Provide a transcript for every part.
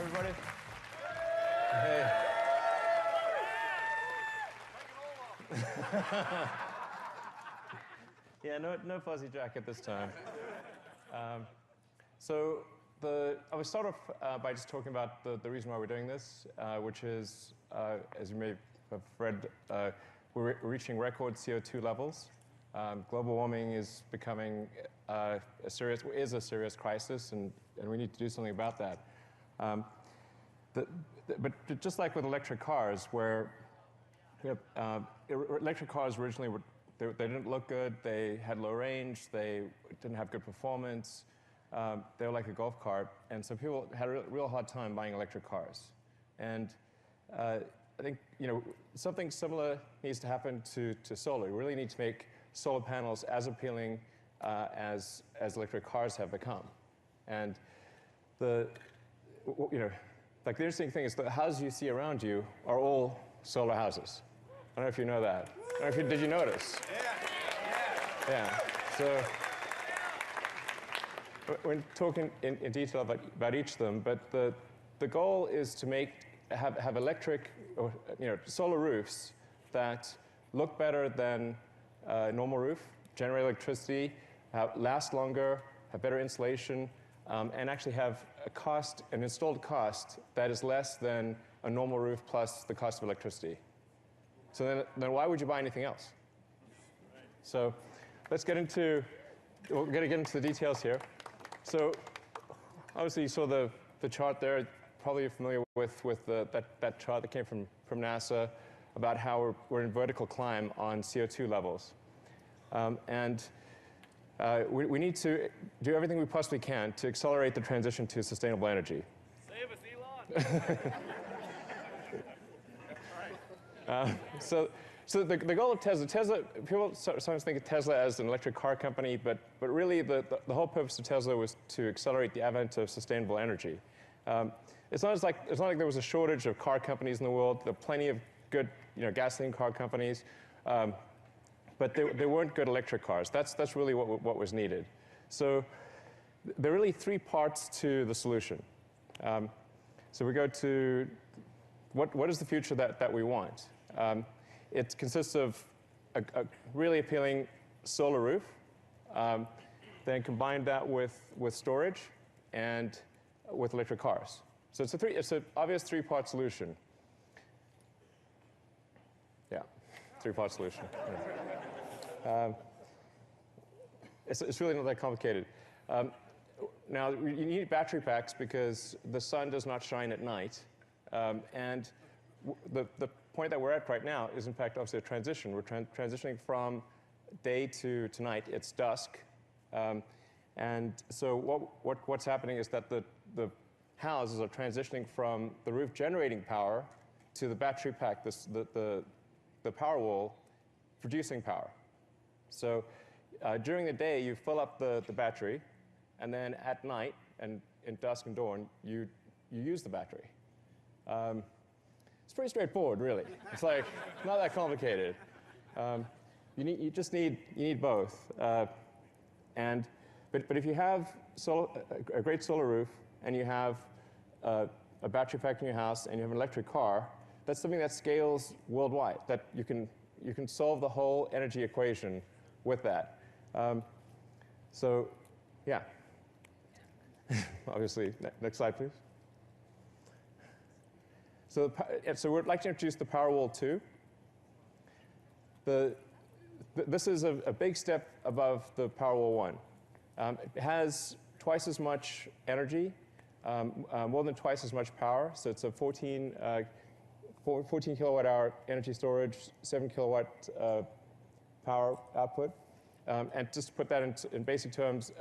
everybody? Hey. Yeah, no fuzzy jacket this time. So I will start off by just talking about the reason why we're doing this, which is, as you may have read, we're reaching record CO2 levels. Global warming is becoming a serious crisis, and we need to do something about that. But just like with electric cars, where electric cars originally they didn't look good, they had low range, they didn't have good performance, they were like a golf cart, and so people had a real hard time buying electric cars. And I think something similar needs to happen to solar. We really need to make solar panels as appealing as electric cars have become. And like the interesting thing is the houses you see around you are all solar houses. I don't know if you know that. I don't know if did you notice? Yeah. So we're talking in detail about each of them, but the goal is to have electric or solar roofs that look better than a normal roof, generate electricity, last longer, have better insulation, and actually have an installed cost that is less than a normal roof plus the cost of electricity. So then why would you buy anything else? So we're going to get into the details here. So obviously you saw the chart there. Probably you're familiar with that chart that came from NASA about how we're in vertical climb on CO2 levels. We need to do everything we possibly can to accelerate the transition to sustainable energy. Save us, Elon! So the goal of Tesla, people sometimes think of Tesla as an electric car company, but really the whole purpose of Tesla was to accelerate the advent of sustainable energy. It's not like there was a shortage of car companies in the world. There are plenty of good gasoline car companies, but they weren't good electric cars. That's really what was needed. So there are really three parts to the solution. So we go to what is the future that we want? It consists of a really appealing solar roof, then combine that with storage and with electric cars. So it's an obvious three-part solution. Yeah, three-part solution. It's really not that complicated. Now, you need battery packs because the sun does not shine at night. And the point that we're at right now is, in fact, obviously a transition. We're transitioning from day to night. It's dusk. And so what's happening is that the houses are transitioning from the roof generating power to the battery pack, the PowerWall, producing power. So during the day, you fill up the battery, and then at night, and in dusk and dawn, you use the battery. It's pretty straightforward, really. It's like not that complicated. You just need both. But if you have a great solar roof and you have a battery pack in your house and you have an electric car, that's something that scales worldwide. That you can solve the whole energy equation with that. So, yeah. Obviously, next slide, please. So we'd like to introduce the PowerWall 2. This is a big step above the PowerWall 1. It has twice as much energy, more than twice as much power. So it's a 14 kilowatt hour energy storage, 7 kilowatt power output. And just to put that in basic terms,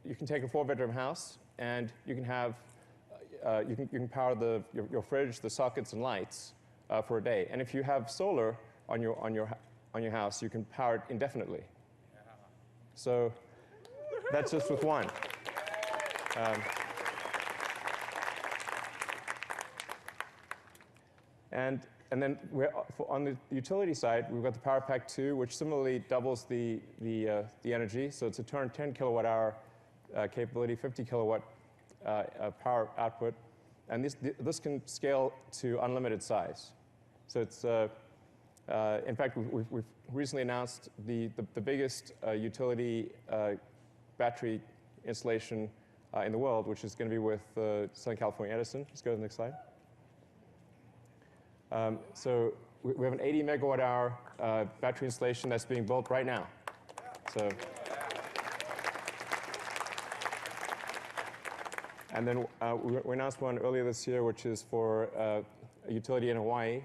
you can take a 4-bedroom house and you can have you can power your fridge, the sockets, and lights for a day. And if you have solar on your house, you can power it indefinitely. So that's just with one. And then on the utility side, we've got the Power Pack 2, which similarly doubles the energy. So it's a 10 kilowatt hour capability, 50 kilowatt power output. and this can scale to unlimited size. So it's, in fact, we've recently announced the biggest utility battery installation in the world, which is going to be with Southern California Edison. Let's go to the next slide. So we have an 80 megawatt hour battery installation that's being built right now. So, and then we announced one earlier this year, which is for a utility in Hawaii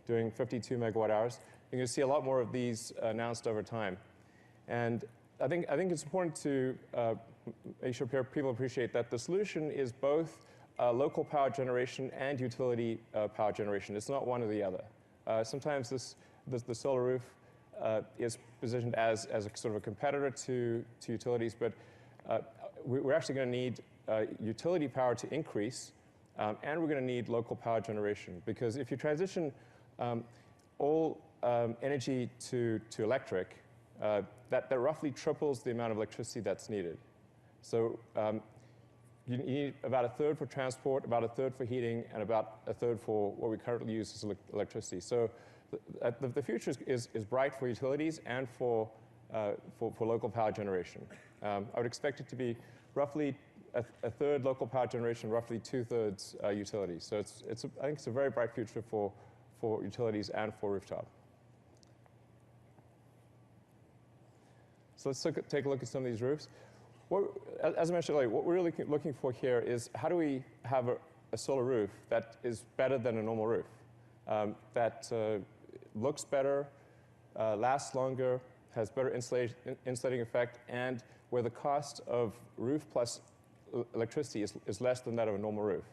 doing 52 megawatt hours. You're going to see a lot more of these announced over time. And I think it's important to make sure people appreciate that the solution is both local power generation and utility power generation. It's not one or the other. Sometimes the solar roof is positioned as a sort of a competitor to utilities, but we're actually going to need utility power to increase, and we're going to need local power generation. Because if you transition all energy to electric, that roughly triples the amount of electricity that's needed. So you need about a third for transport, about a third for heating, and about a third for what we currently use as electricity. So the future is bright for utilities and for local power generation. I would expect it to be roughly a third local power generation, roughly two-thirds utilities. So I think it's a very bright future for utilities and for rooftop. So let's take a look at some of these roofs. As I mentioned earlier, what we're really looking for here is how do we have a solar roof that is better than a normal roof, that looks better, lasts longer, has better insulating effect, and where the cost of roof plus electricity is less than that of a normal roof.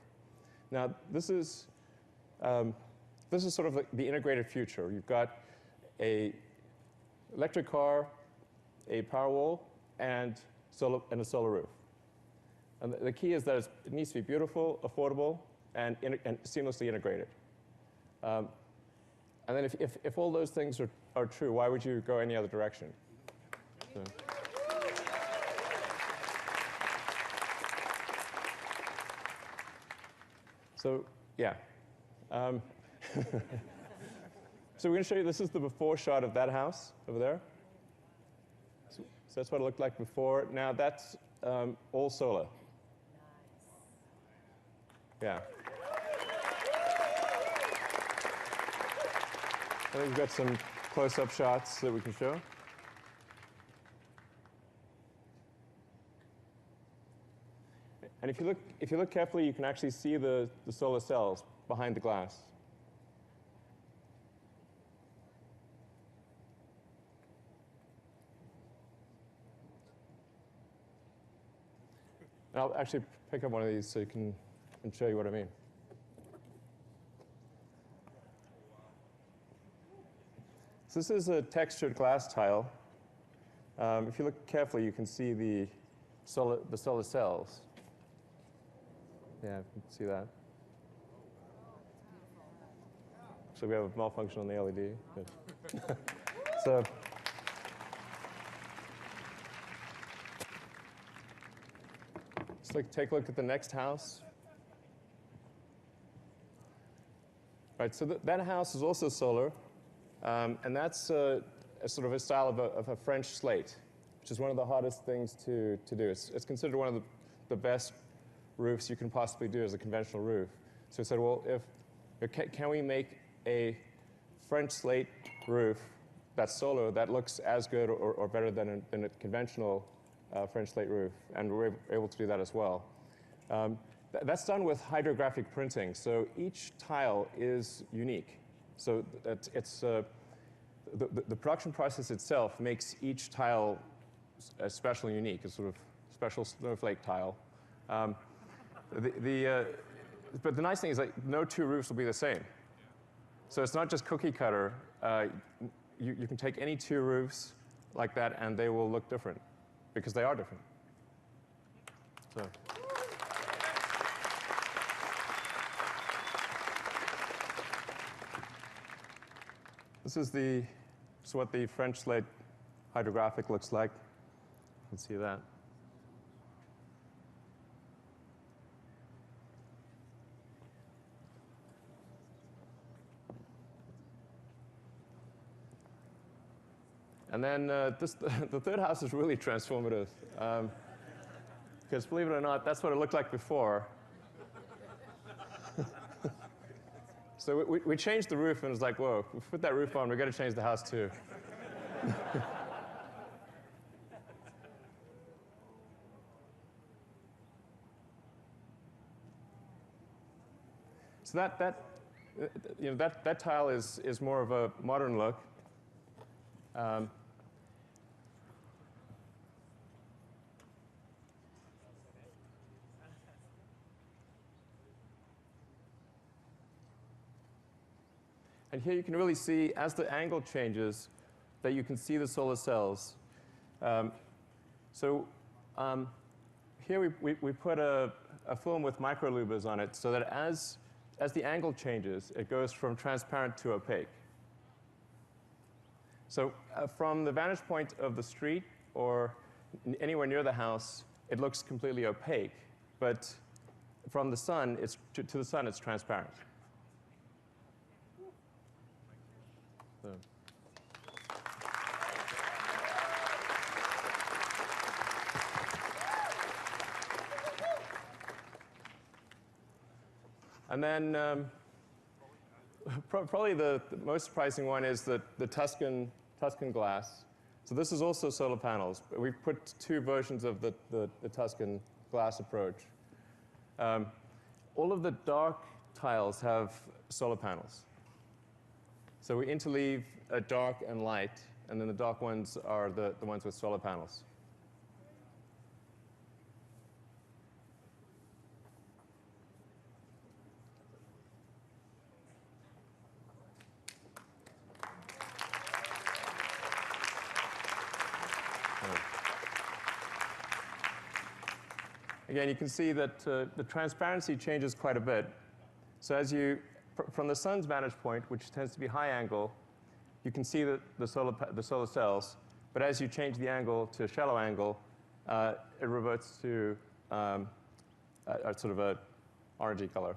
Now, this is sort of the integrated future. You've got an electric car, a PowerWall, and a solar roof. And the key is that it needs to be beautiful, affordable, and seamlessly integrated. And then if all those things are true, why would you go any other direction? So yeah. So we're going to show you, this is the before shot of that house over there. So that's what it looked like before. Now that's all solar. Yeah. I think we've got some close-up shots that we can show. And if you look carefully, you can actually see the solar cells behind the glass. And I'll actually pick up one of these so you can show you what I mean. So this is a textured glass tile. If you look carefully, you can see the solar cells. Yeah, you can see that. So we have a malfunction on the LED. So let's take a look at the next house. Right, so that house is also solar, and that's a sort of a style of a French slate, which is one of the hardest things to do. It's considered one of the best roofs you can possibly do as a conventional roof. So we said, well, can we make a French slate roof that's solar that looks as good or better than a conventional French slate roof? And we're able to do that as well. That's done with hydrographic printing. So each tile is unique. So the production process itself makes each tile special and unique, a sort of special snowflake tile. But the nice thing is that no two roofs will be the same. So it's not just cookie cutter. You can take any two roofs like that, and they will look different, because they are different. So. This is what the French slate hydrographic looks like. You can see that. And then the third house is really transformative. Because believe it or not, that's what it looked like before. So we changed the roof, and it was like, whoa, we put that roof on, we've got to change the house too. So that tile is more of a modern look. And here you can really see, as the angle changes, that you can see the solar cells. Here we put a film with microlouvers on it so that as the angle changes, it goes from transparent to opaque. So from the vantage point of the street or anywhere near the house, it looks completely opaque. But from the sun, to the sun, it's transparent. So. And then probably the most surprising one is the Tuscan glass. So this is also solar panels. We've put two versions of the Tuscan glass approach. All of the dark tiles have solar panels. So we interleave dark and light, and then the dark ones are the ones with solar panels. Again, you can see that the transparency changes quite a bit. So from the sun's vantage point, which tends to be high angle, you can see the solar cells. But as you change the angle to shallow angle, it reverts to a sort of a orangey color.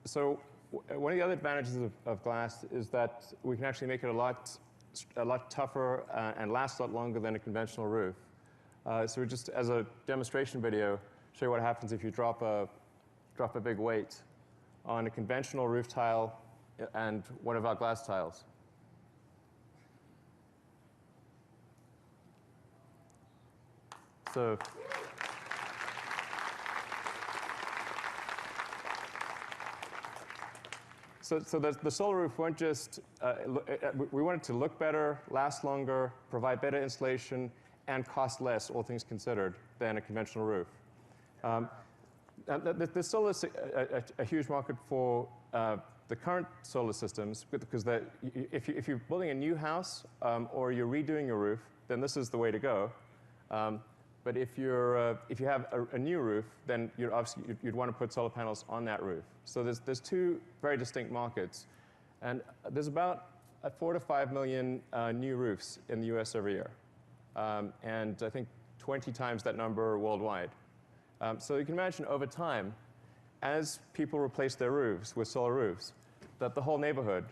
So one of the other advantages of glass is that we can actually make it a lot tougher and last a lot longer than a conventional roof. So we just, as a demonstration video, show you what happens if you drop a big weight on a conventional roof tile and one of our glass tiles. So the solar roof won't just, we want it to look better, last longer, provide better insulation, and cost less, all things considered, than a conventional roof. There's still a huge market for the current solar systems, because if you're building a new house or you're redoing your roof, then this is the way to go. But if you have a new roof, then you'd want to put solar panels on that roof. So there's two very distinct markets, and there's about 4 to 5 million new roofs in the U.S. every year, and I think 20 times that number worldwide. So you can imagine over time, as people replace their roofs with solar roofs, that the whole neighborhood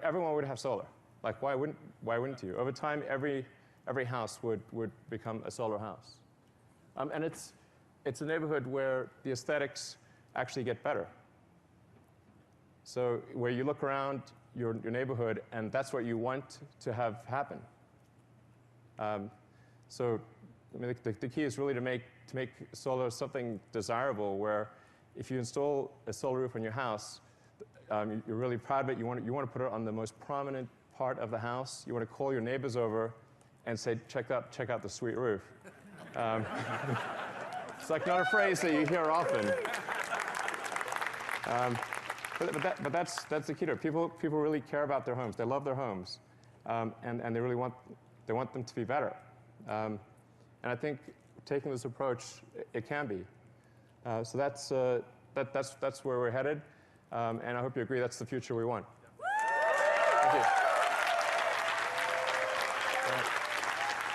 everyone would have solar. Like why wouldn't you? Over time, every house would become a solar house. And it's a neighborhood where the aesthetics actually get better. So where you look around your neighborhood, and that's what you want to have happen. So I mean, the key is really to make solar something desirable, where if you install a solar roof on your house, you're really proud of it. You want to put it on the most prominent part of the house. You want to call your neighbors over and say, check out the sweet roof. It's like not a phrase that you hear often. But that's the key to it. People really care about their homes. They love their homes, and they really want them to be better. And I think taking this approach, it can be. So that's where we're headed, and I hope you agree that's the future we want. Thank you.